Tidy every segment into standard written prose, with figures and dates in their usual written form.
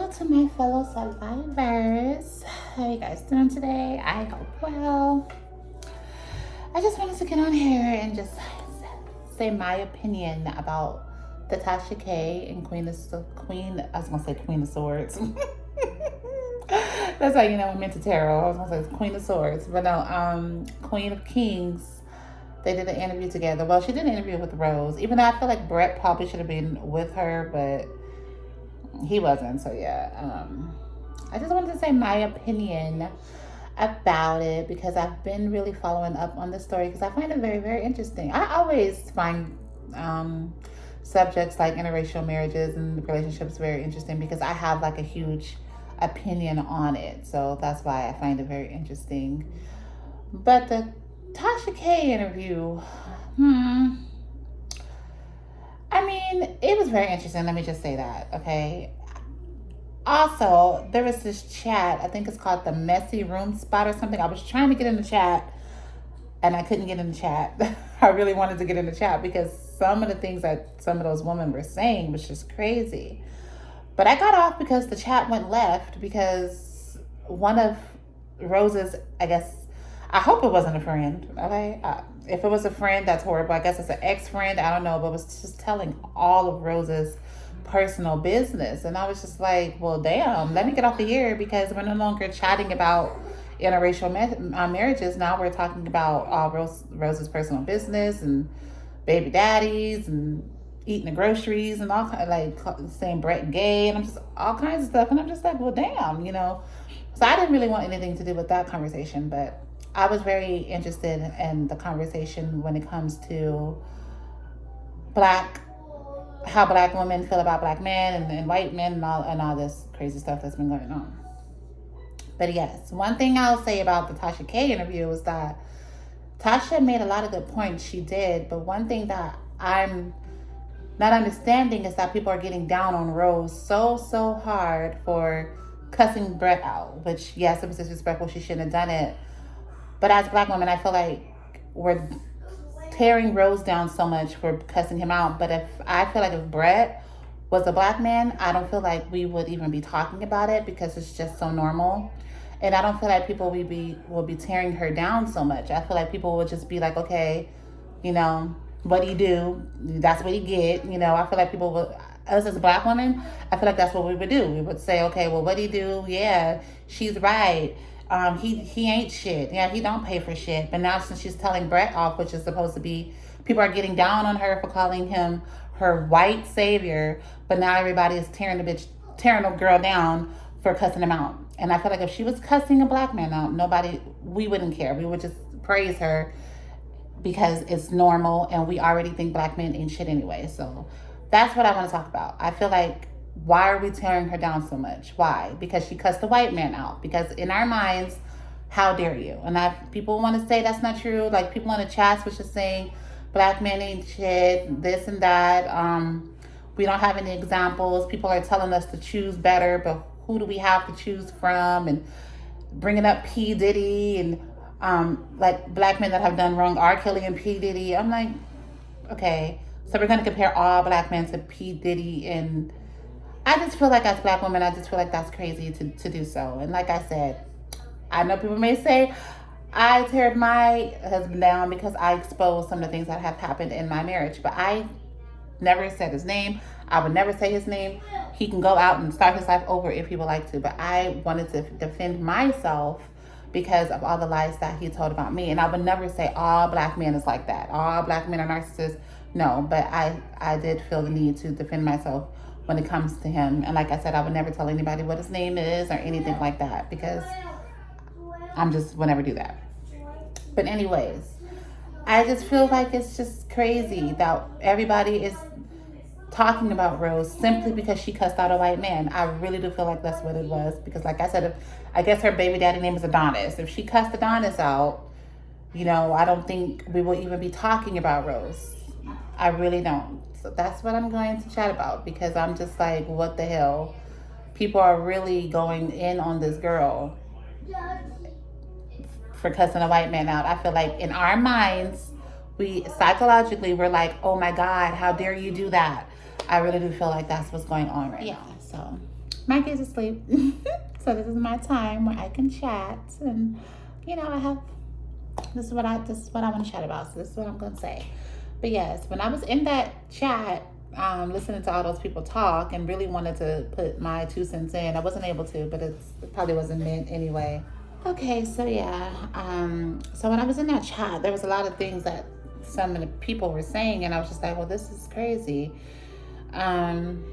Hello to my fellow survivors. How are you guys doing today? I hope well. I just wanted to get on here and just say my opinion about the Tasha K and Queen. I was gonna say Queen of Swords. That's how you know I'm into tarot. I was gonna say it's Queen of Swords, but no, Queen of Kings. They did an interview together. Well, she did an interview with Rose, even though I feel like Brett probably should have been with her, but he wasn't. So yeah, I just wanted to say my opinion about it because I've been really following up on the story because I find it very, very interesting. I always find subjects like interracial marriages and relationships very interesting because I have like a huge opinion on it. So that's why I find it very interesting. But the Tasha K interview, I mean, it was very interesting. Let me just say that, okay? Also, there was this chat, I think it's called the Messy Room Spot or something. I was trying to get in the chat and I couldn't get in the chat. I really wanted to get in the chat because some of the things that some of those women were saying was just crazy. But I got off because the chat went left because one of Rose's, I hope it wasn't a friend, okay? If it was a friend, that's horrible. I guess it's an ex-friend, I don't know, but was just telling all of Rose's personal business. And I was just like, well, damn, let me get off of here because we're no longer chatting about interracial marriages. Now we're talking about Rose's personal business and baby daddies and eating the groceries and all kind, like saying Brett gay and I'm just all kinds of stuff. And I'm just like, well, damn, you know. So I didn't really want anything to do with that conversation, but I was very interested in the conversation when it comes to how black women feel about black men and white men and all this crazy stuff that's been going on. But yes, one thing I'll say about the Tasha K interview is that Tasha made a lot of good points. She did, but one thing that I'm not understanding is that people are getting down on Rose so hard for cussing Brett out, which yes, it was disrespectful. She shouldn't have done it. But as black women, I feel like we're tearing Rose down so much for cussing him out. But I feel like if Brett was a black man, I don't feel like we would even be talking about it because it's just so normal. And I don't feel like people will be tearing her down so much. I feel like people would just be like, okay, you know, what do you do? That's what you get. You know, I feel like people would, us as a black woman, I feel like that's what we would do. We would say, okay, well, what do you do? Yeah, she's right. He ain't shit. Yeah, he don't pay for shit. But now since she's telling Brett off, which is supposed to be, people are getting down on her for calling him her white savior. But now everybody is tearing the girl down for cussing him out. And I feel like if she was cussing a black man out, we wouldn't care. We would just praise her because it's normal and we already think black men ain't shit anyway. So that's what I want to talk about. I feel like, why are we tearing her down so much? Why? Because she cussed the white man out. Because in our minds, how dare you? And people want to say that's not true. Like people in the chats was just saying black men ain't shit, this and that. We don't have any examples. People are telling us to choose better, but who do we have to choose from? And bringing up P. Diddy and like black men that have done wrong, R. Kelly and P. Diddy. I'm like, okay, so we're going to compare all black men to P. Diddy. And I just feel like as black women, I just feel like that's crazy to do so. And like I said, I know people may say I teared my husband down because I exposed some of the things that have happened in my marriage, but I never said his name. I would never say his name. He can go out and start his life over if he would like to, but I wanted to defend myself because of all the lies that he told about me. And I would never say all black men is like that. All black men are narcissists. No, but I did feel the need to defend myself when it comes to him. And like I said, I would never tell anybody what his name is or anything like that because would never do that. But anyways, I just feel like it's just crazy that everybody is talking about Rose simply because she cussed out a white man. I really do feel like that's what it was because like I said, I guess her baby daddy name is Adonis. If she cussed Adonis out, you know, I don't think we will even be talking about Rose. I really don't. So that's what I'm going to chat about because I'm just like, what the hell? People are really going in on this girl for cussing a white man out. I feel like in our minds, we're like, oh my God, how dare you do that? I really do feel like that's what's going on right now. So My kids asleep. So this is my time where I can chat, and I have this is what I want to chat about. So this is what I'm gonna say. But yes, when I was in that chat, listening to all those people talk and really wanted to put my 2 cents in, I wasn't able to, but it probably wasn't meant anyway. Okay, so yeah, so when I was in that chat, there was a lot of things that some of the people were saying, and I was just like, well, this is crazy. Um,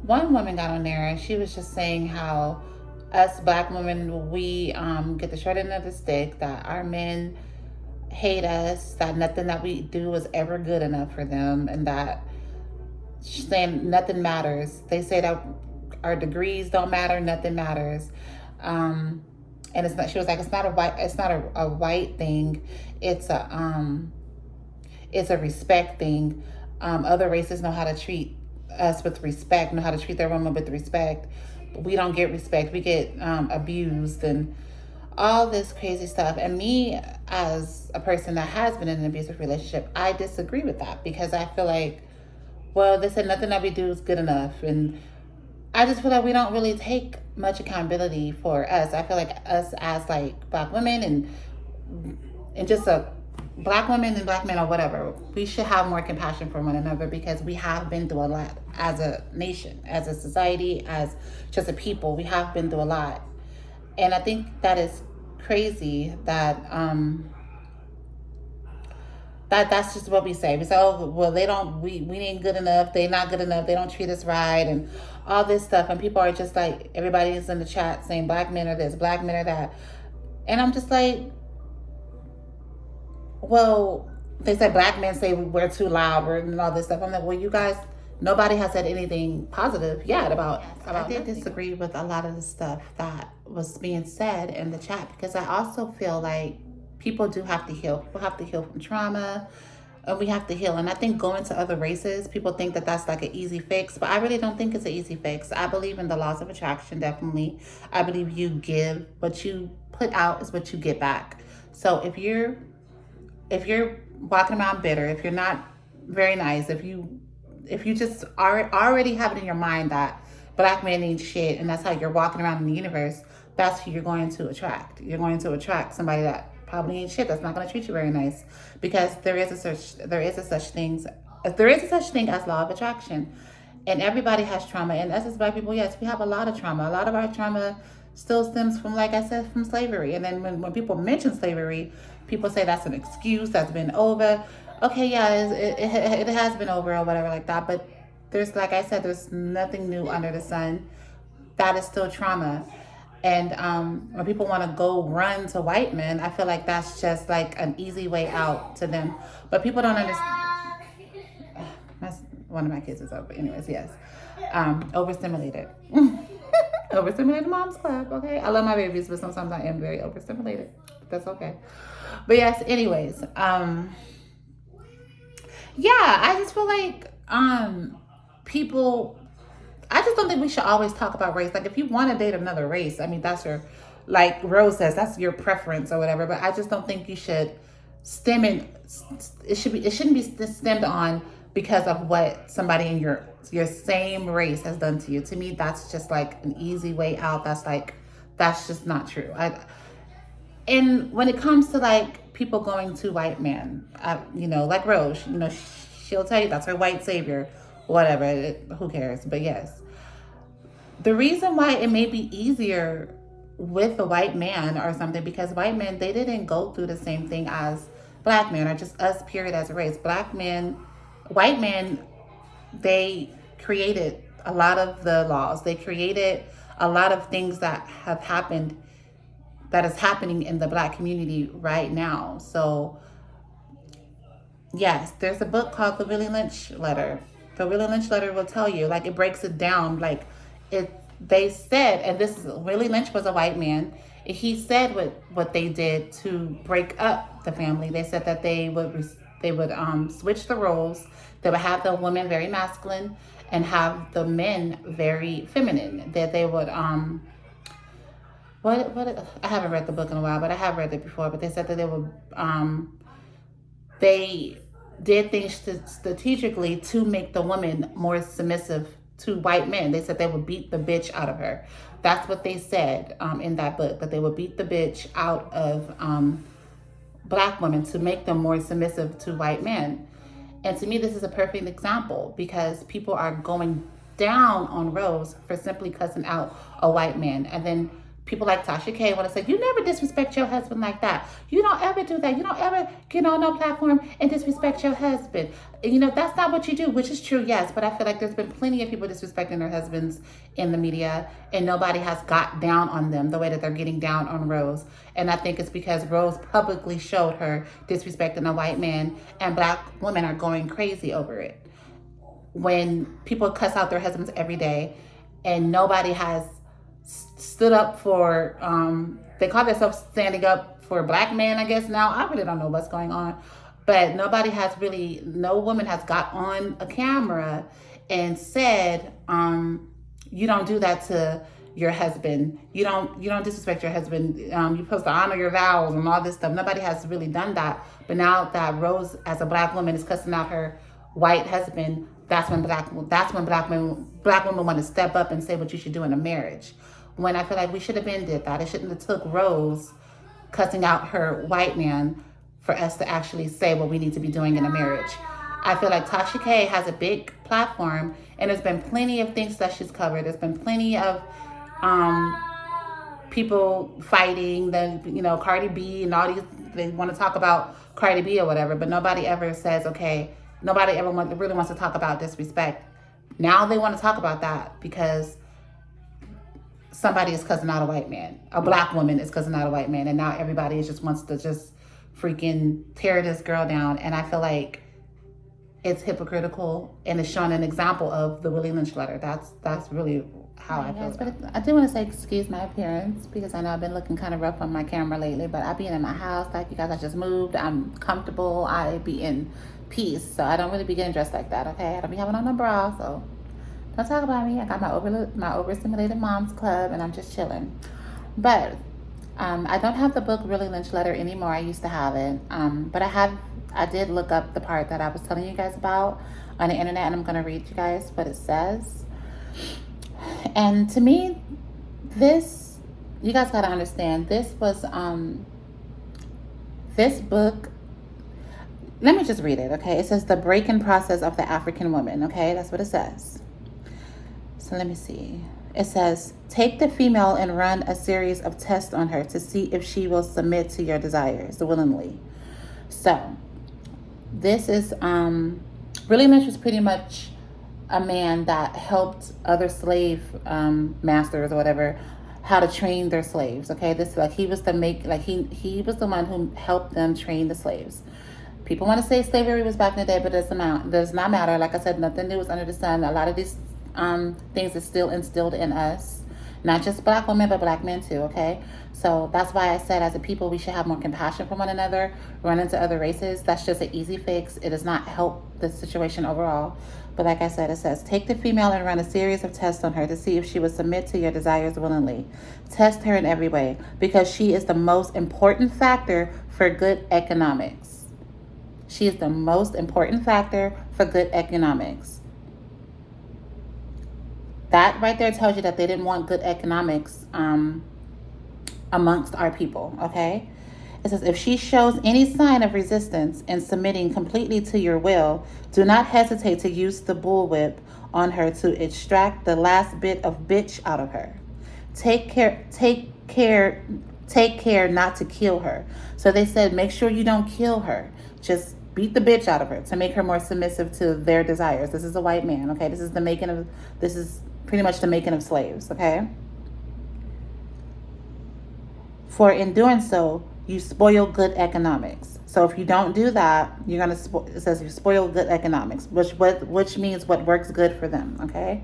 One woman got on there and she was just saying how us black women, we get the short end of the stick, that our men hate us, that nothing that we do is ever good enough for them, and that saying nothing matters. They say that our degrees don't matter, nothing matters. Um, and it's not. She was like, it's not a white. It's not a white thing. It's a respect thing. Other races know how to treat us with respect, know how to treat their women with respect. But we don't get respect. We get abused and all this crazy stuff. And me, as a person that has been in an abusive relationship, I disagree with that because I feel like, well, they said nothing that we do is good enough. And I just feel like we don't really take much accountability for us. I feel like us as like black women and just a black women and black men or whatever, we should have more compassion for one another because we have been through a lot as a nation, as a society, as just a people. We have been through a lot. And I think that is crazy that that's just what we say. We say, oh, well, we ain't good enough. They not good enough. They don't treat us right, and all this stuff. And people are just like, everybody is in the chat saying black men are this, black men are that. And I'm just like, well, they said black men say we're too loud and all this stuff. I'm like, well, you guys, nobody has said anything positive yet about. I did disagree with a lot of the stuff that was being said in the chat because I also feel like people do have to heal. People have to heal from trauma, and we have to heal. And I think going to other races, people think that that's like an easy fix, but I really don't think it's an easy fix. I believe in the laws of attraction, definitely. I believe you give what you put out is what you get back. So if you're walking around bitter, if you're not very nice, if you just are already have it in your mind that black men need shit and that's how you're walking around in the universe, that's who you're going to attract. You're going to attract somebody that probably ain't shit, that's not going to treat you very nice, because there is a such thing as law of attraction. And everybody has trauma, and us as black people, yes, we have a lot of trauma. A lot of our trauma still stems from, like I said, from slavery. And then when people mention slavery, people say that's an excuse, that's been over. Okay, yeah, it has been over or whatever like that, but there's, like I said, there's nothing new under the sun. That is still trauma. And when people want to go run to white men, I feel like that's just like an easy way out to them. But people don't understand. That's one of my kids is over. Anyways, yes. Overstimulated. Overstimulated mom's club, okay? I love my babies, but sometimes I am very overstimulated. That's okay. But yes, anyways. Yeah, I just feel like people, I just don't think we should always talk about race. Like, if you want to date another race, I mean, that's your, like Rose says, that's your preference or whatever. But I just don't think you should stem it. It shouldn't be stemmed on because of what somebody in your same race has done to you. To me, that's just like an easy way out. That's just not true. And when it comes to like people going to white men, like Rose, she'll tell you that's her white savior, whatever. Who cares? But yes. The reason why it may be easier with a white man or something, because white men, they didn't go through the same thing as black men, or just us, period, as a race. White men, they created a lot of the laws. They created a lot of things that have happened, that is happening in the black community right now. So yes, there's a book called The Willie Lynch Letter. The Willie Lynch Letter will tell you, like, it breaks it down, like, they said, and Willie Lynch was a white man. He said what they did to break up the family. They said that they would switch the roles. They would have the women very masculine and have the men very feminine. That they would what I haven't read the book in a while, but I have read it before. But they said that they did things strategically to make the woman more submissive to white men. They said they would beat the bitch out of her. That's what they said in that book, that they would beat the bitch out of black women to make them more submissive to white men. And to me, this is a perfect example because people are going down on Rose for simply cussing out a white man. And then people like Tasha K want to say, you never disrespect your husband like that. You don't ever do that. You don't ever get on no platform and disrespect your husband. You know, that's not what you do, which is true, yes. But I feel like there's been plenty of people disrespecting their husbands in the media, and nobody has got down on them the way that they're getting down on Rose. And I think it's because Rose publicly showed her disrespecting a white man, and black women are going crazy over it. When people cuss out their husbands every day and nobody has stood up for, they call themselves standing up for black men, I guess now. I really don't know what's going on. But nobody has really, no woman has got on a camera and said, you don't do that to your husband. You don't disrespect your husband. You're supposed to honor your vows and all this stuff. Nobody has really done that. But now that Rose, as a black woman, is cussing out her white husband, that's when black women want to step up and say what you should do in a marriage. When I feel like we should have been did that. It shouldn't have took Rose cussing out her white man for us to actually say what we need to be doing in a marriage. I feel like Tasha K has a big platform, and there's been plenty of things that she's covered. There's been plenty of people fighting, Cardi B and all these, they want to talk about Cardi B or whatever, but nobody ever says, okay, nobody ever really wants to talk about disrespect. Now they want to talk about that because somebody is cussing out a white man. A black woman is cussing out a white man, and now everybody just wants to just freaking tear this girl down. And I feel like it's hypocritical, and it's showing an example of the Willie Lynch letter. That's really how I feel. But I do want to say excuse my appearance because I know I've been looking kind of rough on my camera lately, but I be in my house, like you guys, I just moved. I'm comfortable. I be in peace, so I don't really be getting dressed like that, okay? I don't be having on no bra, so don't talk about me. I got my overstimulated mom's club, and I'm just chilling. But I don't have the book Willie Lynch letter anymore. I used to have it, but I did look up the part that I was telling you guys about on the internet, and I'm going to read you guys what it says. And to me, this, you guys got to understand, this was, this book, let me just read it, okay? It says, The Breaking Process of the African Woman, okay? That's what it says. So let me see. It says, take the female and run a series of tests on her to see if she will submit to your desires willingly. So this is, Willie Lynch was pretty much a man that helped other slave masters or whatever how to train their slaves. Okay, this he was he was the one who helped them train the slaves. People want to say slavery was back in the day, but it does not matter. Like I said, nothing new is under the sun. A lot of these things is still instilled in us, not just black women, but black men too. Okay, so that's why I said, as a people, we should have more compassion for one another. Run into other races. That's just an easy fix. It does not help the situation overall. But like I said, it says, take the female and run a series of tests on her to see if she would submit to your desires willingly. Test her in every way, because she is the most important factor for good economics. She is the most important factor for good economics. That right there tells you that they didn't want good economics amongst our people, okay? It says, if she shows any sign of resistance in submitting completely to your will, do not hesitate to use the bullwhip on her to extract the last bit of bitch out of her. Take care not to kill her. So they said, make sure you don't kill her. Just beat the bitch out of her to make her more submissive to their desires. This is a white man, okay? This is pretty much the making of slaves, okay? For in doing so, you spoil good economics. So if you don't do that, you're gonna. It says you spoil good economics, which means what works good for them. Okay.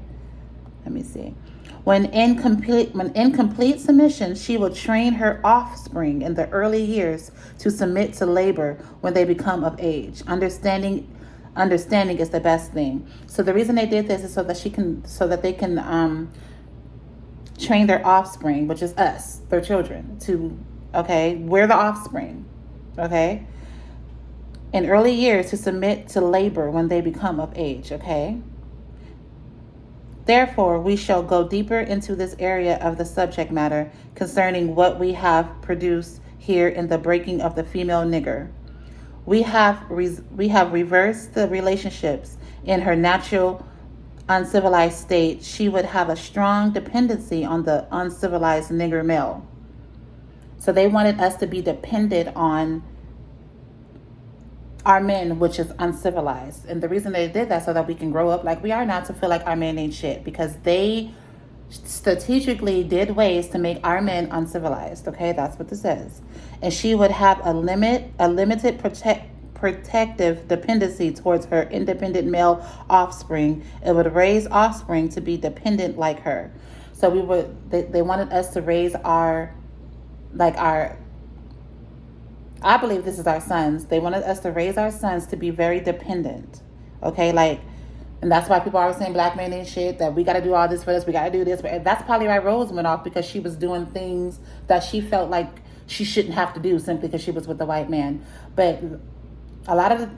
Let me see. When incomplete submission, she will train her offspring in the early years to submit to labor when they become of age. Understanding is the best thing. So the reason they did this is so that they can train their offspring, which is us, their children, to. Okay, we're the offspring, okay? In early years to submit to labor when they become of age, okay? Therefore, we shall go deeper into this area of the subject matter concerning what we have produced here in the breaking of the female nigger. We have reversed the relationships in her natural uncivilized state. She would have a strong dependency on the uncivilized nigger male. So they wanted us to be dependent on our men, which is uncivilized. And the reason they did that so that we can grow up like we are now, to feel like our men ain't shit, because they strategically did ways to make our men uncivilized. Okay, that's what this says. And she would have a limited protective dependency towards her independent male offspring. It would raise offspring to be dependent like her. So they wanted us to raise our I believe this is our sons. They wanted us to raise our sons to be very dependent. Okay, and that's why people are always saying black men ain't shit, that we got to do all this for us, we got to do this. But that's probably why Rose went off, because she was doing things that she felt like she shouldn't have to do simply because she was with the white man. But a lot of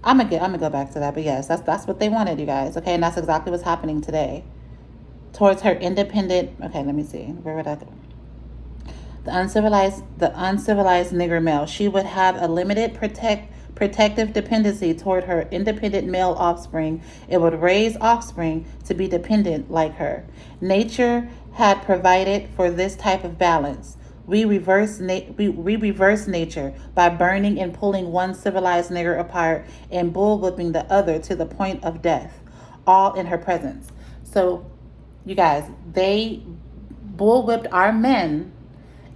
I'm gonna go back to that. But yes, that's what they wanted, you guys. Okay, and that's exactly what's happening today. Towards her independent. Okay, let me see. Where would I go? The uncivilized nigger male. She would have a limited protective dependency toward her independent male offspring. It would raise offspring to be dependent like her. Nature had provided for this type of balance. We reverse nature by burning and pulling one civilized nigger apart and bullwhipping the other to the point of death, all in her presence. So, you guys, they bullwhipped our men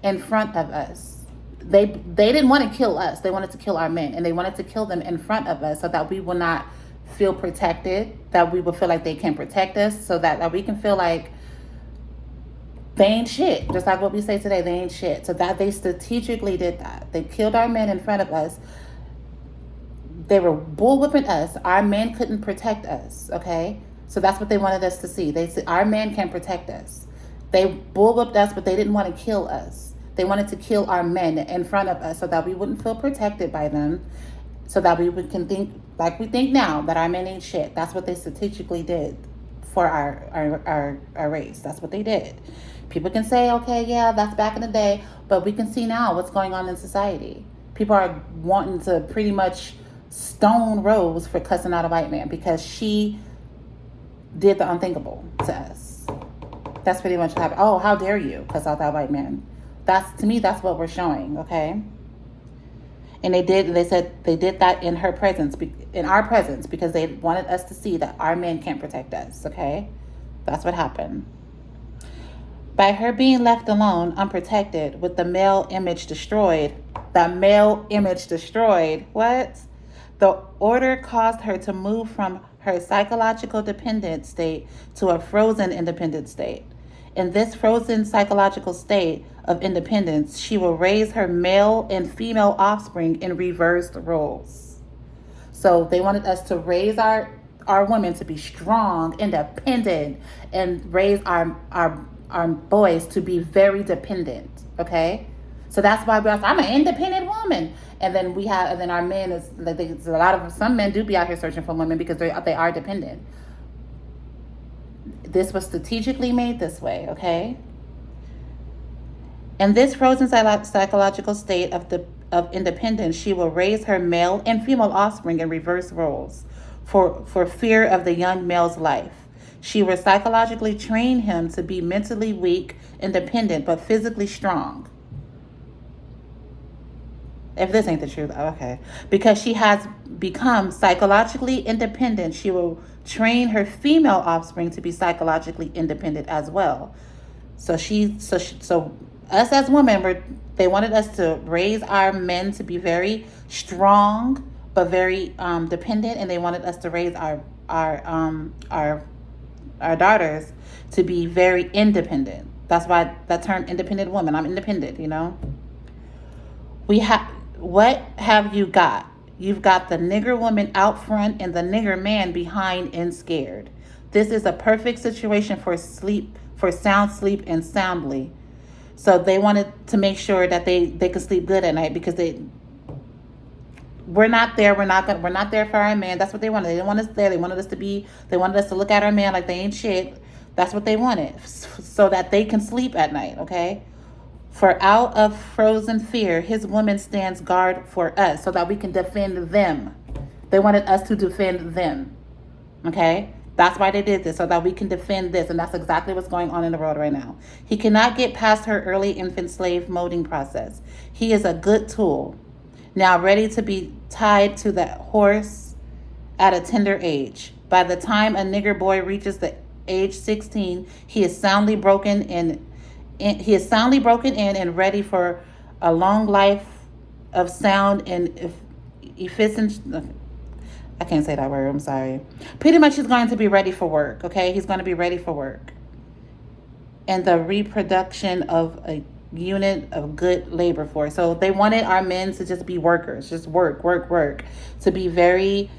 in front of us. They didn't want to kill us. They wanted to kill our men, and they wanted to kill them in front of us so that we will not feel protected, that we will feel like they can protect us, so that we can feel like they ain't shit. Just like what we say today, they ain't shit. So that they strategically did that. They killed our men in front of us. They were bullwhipping us. Our men couldn't protect us, okay? So that's what they wanted us to see. They said our men can protect us. They bullwhipped us, but they didn't want to kill us. They wanted to kill our men in front of us so that we wouldn't feel protected by them, so that we can think like we think now, that our men ain't shit. That's what they strategically did for our race. That's what they did. People can say, okay, yeah, that's back in the day, but we can see now what's going on in society. People are wanting to pretty much stone Rose for cussing out a white man because she did the unthinkable to us. That's pretty much what happened. Oh, how dare you cuss out that white man? To me, that's what we're showing, okay? And they said they did that in our presence, because they wanted us to see that our men can't protect us, okay? That's what happened. By her being left alone, unprotected, with the male image destroyed, what? The order caused her to move from her psychological dependent state to a frozen independent state. In this frozen psychological state of independence, she will raise her male and female offspring in reversed roles. So they wanted us to raise our women to be strong, independent, and raise our boys to be very dependent. Okay, so that's why I'm an independent woman, and then our men is like some men do be out here searching for women because they are dependent. This was strategically made this way, okay? In this frozen psychological state of independence, she will raise her male and female offspring in reverse roles for fear of the young male's life. She will psychologically train him to be mentally weak, independent, but physically strong. If this ain't the truth, okay. Because she has become psychologically independent, she will train her female offspring to be psychologically independent as well. So us as women, they wanted us to raise our men to be very strong but very dependent, and they wanted us to raise our daughters to be very independent. That's why that term independent woman. I'm independent, you know. What have you got? You've got the nigger woman out front and the nigger man behind and scared. This is a perfect situation for sound sleep and soundly. So they wanted to make sure that they could sleep good at night, because we're not there. We're not there for our man. That's what they wanted. They didn't want us there. They wanted us to look at our man like they ain't shit. That's what they wanted, so that they can sleep at night, okay? For out of frozen fear, his woman stands guard for us so that we can defend them. They wanted us to defend them, okay? That's why they did this, so that we can defend this. And that's exactly what's going on in the world right now. He cannot get past her early infant slave molding process. He is a good tool, now ready to be tied to that horse at a tender age. By the time a nigger boy reaches the age 16, he is soundly broken in and ready for a long life of sound and efficient. I can't say that word. I'm sorry. Pretty much, he's going to be ready for work. Okay, he's going to be ready for work, and the reproduction of a unit of good labor force. So they wanted our men to just be workers, just work, work, work, to be very.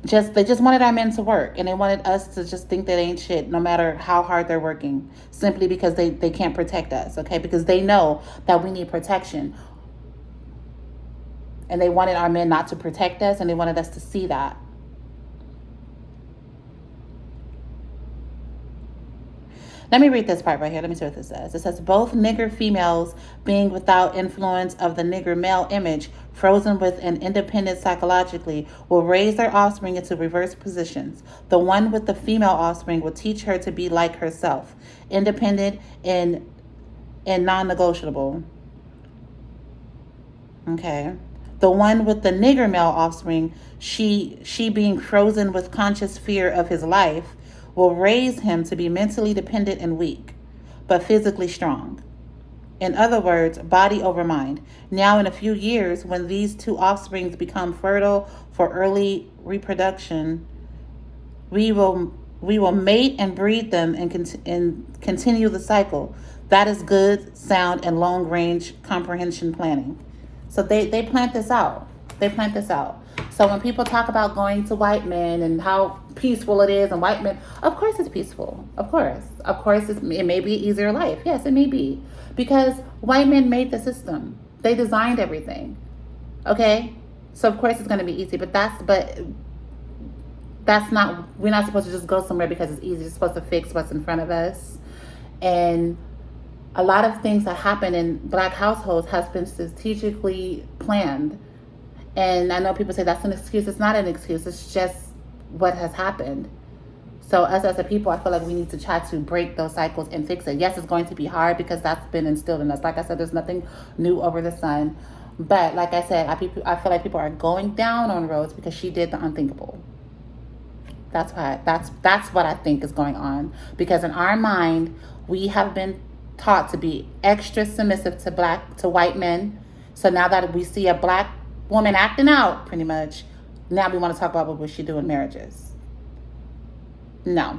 They just wanted our men to work, and they wanted us to just think that ain't shit, no matter how hard they're working, simply because they can't protect us, okay? Because they know that we need protection. And they wanted our men not to protect us, and they wanted us to see that. Let me read this part right here. Let me see what this says. It says, both nigger females, being without influence of the nigger male image, frozen with and independent psychologically, will raise their offspring into reverse positions. The one with the female offspring will teach her to be like herself, independent and non-negotiable. Okay. The one with the nigger male offspring, she being frozen with conscious fear of his life, will raise him to be mentally dependent and weak, but physically strong. In other words, body over mind. Now, in a few years, when these two offsprings become fertile for early reproduction, we will mate and breed them and continue the cycle. That is good, sound, and long-range comprehension planning. So they plant this out. They plant this out. So when people talk about going to white men and how peaceful it is, and white men, of course it's peaceful. Of course it may be an easier life. Yes, it may be, because white men made the system. They designed everything. Okay, so of course it's going to be easy. But that's not. We're not supposed to just go somewhere because it's easy. We're supposed to fix what's in front of us. And a lot of things that happen in Black households has been strategically planned. And I know people say that's an excuse. It's not an excuse. It's just what has happened. So us as a people, I feel like we need to try to break those cycles and fix it. Yes, it's going to be hard because that's been instilled in us. Like I said, there's nothing new over the sun. But like I said, I feel like people are going down on Rose because she did the unthinkable. That's what I think is going on. Because in our mind, we have been taught to be extra submissive to white men. So now that we see a Black woman acting out, pretty much, now we want to talk about what she do in marriages. No.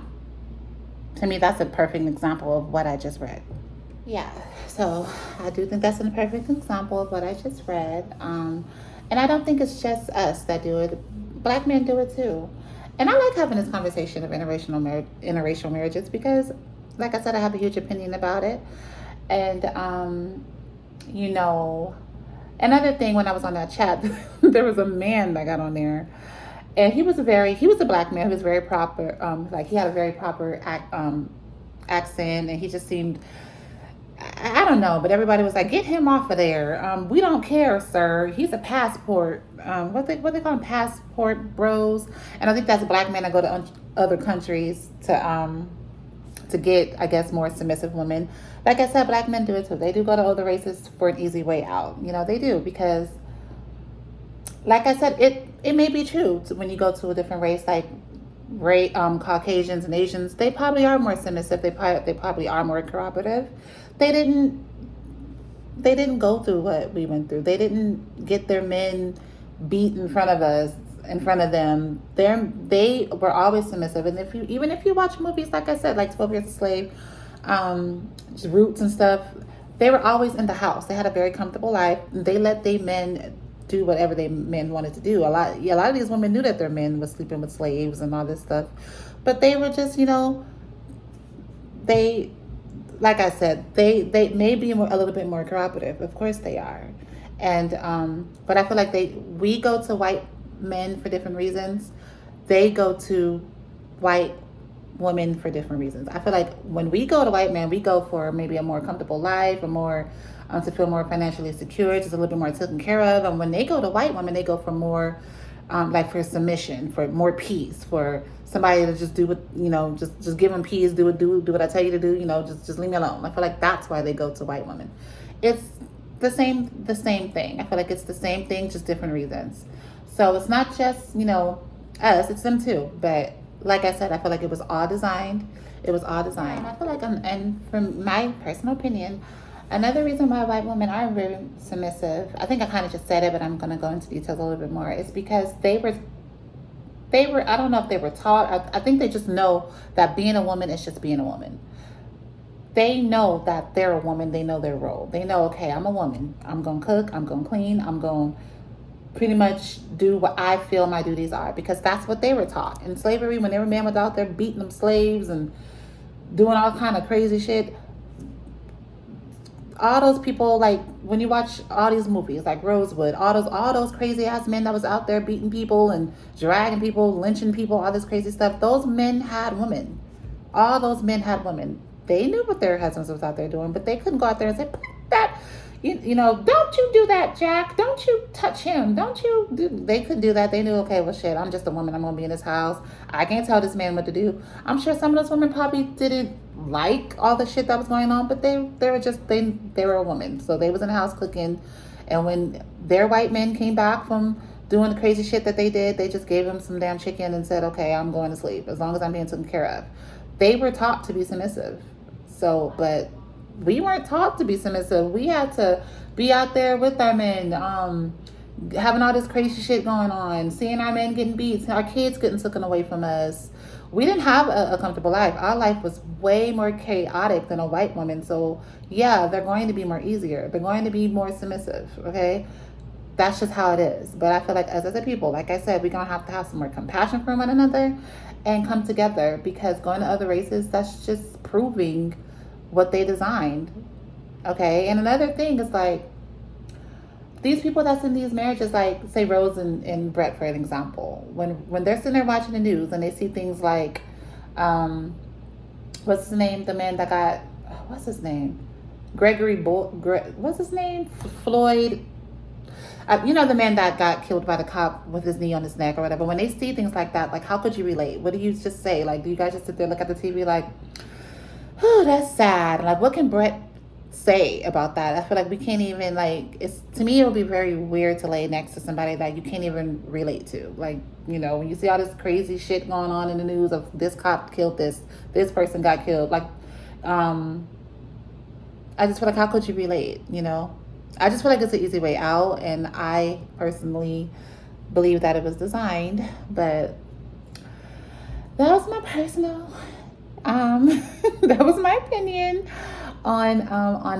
To me, that's a perfect example of what I just read. Yeah, so I do think that's a perfect example of what I just read. And I don't think it's just us that do it. Black men do it too. And I like having this conversation of interracial marriages because, like I said, I have a huge opinion about it. And, another thing, when I was on that chat, there was a man that got on there, and he was a Black man who was very proper. He had a very proper accent, and he just seemed, I don't know, but everybody was like, get him off of there. We don't care, sir. He's a passport. What they call them, passport bros. And I think that's Black men that go to other countries to get, I guess, more submissive women. Like I said, Black men do it too. They do go to other races for an easy way out. They do, because, like I said, it may be true when you go to a different race, like Caucasians and Asians. They probably are more submissive. They probably are more cooperative. They didn't go through what we went through. They didn't get their men beat in front of us. In front of them, they were always submissive. And even if you watch movies, like I said, like 12 Years a Slave, Roots and stuff, they were always in the house. They had a very comfortable life. They let their men do whatever their men wanted to do. A lot of these women knew that their men was sleeping with slaves and all this stuff, but they were just, they, like I said, they may be a little bit more cooperative. Of course they are. And but I feel like we go to white men for different reasons. They go to white women for different reasons. I feel like when we go to white men, we go for maybe a more comfortable life, or more to feel more financially secure, just a little bit more taken care of. And when they go to white women, they go for more like for submission, for more peace, for somebody to just do what, just give them peace, do what I tell you to do, just leave me alone. I feel like that's why they go to white women. It's the same thing. I feel like it's the same thing, just different reasons. So it's not just, us, it's them too. But like I said, I feel like it was all designed. It was all designed. I feel like, and from my personal opinion, another reason why white women are very submissive, I think I kind of just said it, but I'm going to go into details a little bit more, is because they were, I don't know if they were taught, I think they just know that being a woman is just being a woman. They know that they're a woman. They know their role. They know, okay, I'm a woman. I'm going to cook. I'm going to clean. I'm going to pretty much do what I feel my duties are, because that's what they were taught. In slavery, when every man was out there beating them slaves and doing all kind of crazy shit, all those people, like when you watch all these movies like Rosewood, all those crazy ass men that was out there beating people and dragging people, lynching people, all this crazy stuff, those men had women. All those men had women. They knew what their husbands was out there doing, but they couldn't go out there and say, that, don't you do that, Jack. Don't you touch him. Don't you do. They couldn't do that. They knew, okay, well, shit, I'm just a woman. I'm going to be in this house. I can't tell this man what to do. I'm sure some of those women probably didn't like all the shit that was going on, but they were just, they were a woman. So they was in the house cooking. And when their white men came back from doing the crazy shit that they did, they just gave them some damn chicken and said, okay, I'm going to sleep as long as I'm being taken care of. They were taught to be submissive. So, but we weren't taught to be submissive. We had to be out there with our men, having all this crazy shit going on, seeing our men getting beat, our kids getting taken away from us. We didn't have a comfortable life. Our life was way more chaotic than a white woman. So yeah, they're going to be more easier. They're going to be more submissive, okay? That's just how it is. But I feel like us as a people, like I said, we're going to have some more compassion for one another and come together, because going to other races, that's just proving what they designed, okay? And another thing is, like, these people that's in these marriages, like say Rose and Brett, for an example, when they're sitting there watching the news and they see things like, what's his name, the man that got, what's his name, what's his name, Floyd, the man that got killed by the cop with his knee on his neck or whatever. When they see things like that, like, how could you relate? What do you just say? Like, do you guys just sit there, look at the TV like, oh, that's sad? Like, what can Brett say about that? I feel like we can't even, like, to me, it would be very weird to lay next to somebody that you can't even relate to. Like, when you see all this crazy shit going on in the news of this cop killed this person got killed, like, I just feel like, how could you relate? I just feel like it's an easy way out, and I personally believe that it was designed. But that was my personal that was my opinion on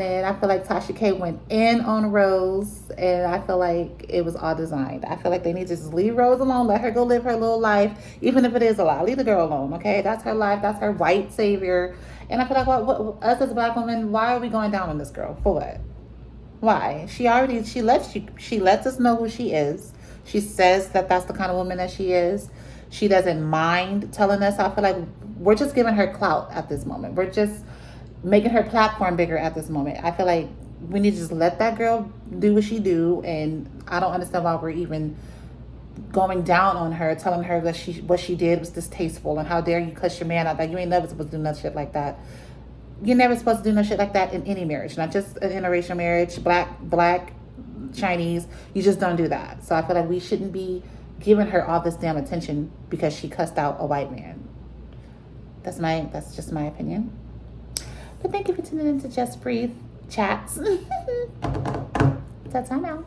it. I feel like Tasha K went in on Rose, and I feel like it was all designed. I feel like they need to just leave Rose alone, let her go live her little life, even if it is a lie. Leave the girl alone, okay? That's her life. That's her white savior. And I feel like, what us as Black women, why are we going down on this girl? For what? Why? She lets us know who she is. She says that that's the kind of woman that she is. She doesn't mind telling us. I feel like we're just giving her clout at this moment. We're just making her platform bigger at this moment. I feel like we need to just let that girl do what she do, and I don't understand why we're even going down on her, telling her that what she did was distasteful, and how dare you cuss your man out. Like, you ain't never supposed to do no shit like that. You're never supposed to do no shit like that in any marriage, not just an interracial marriage, black, Chinese. You just don't do that. So I feel like we shouldn't be giving her all this damn attention because she cussed out a white man. That's just my opinion. But thank you for tuning in to Just Breathe Chats. That's time out.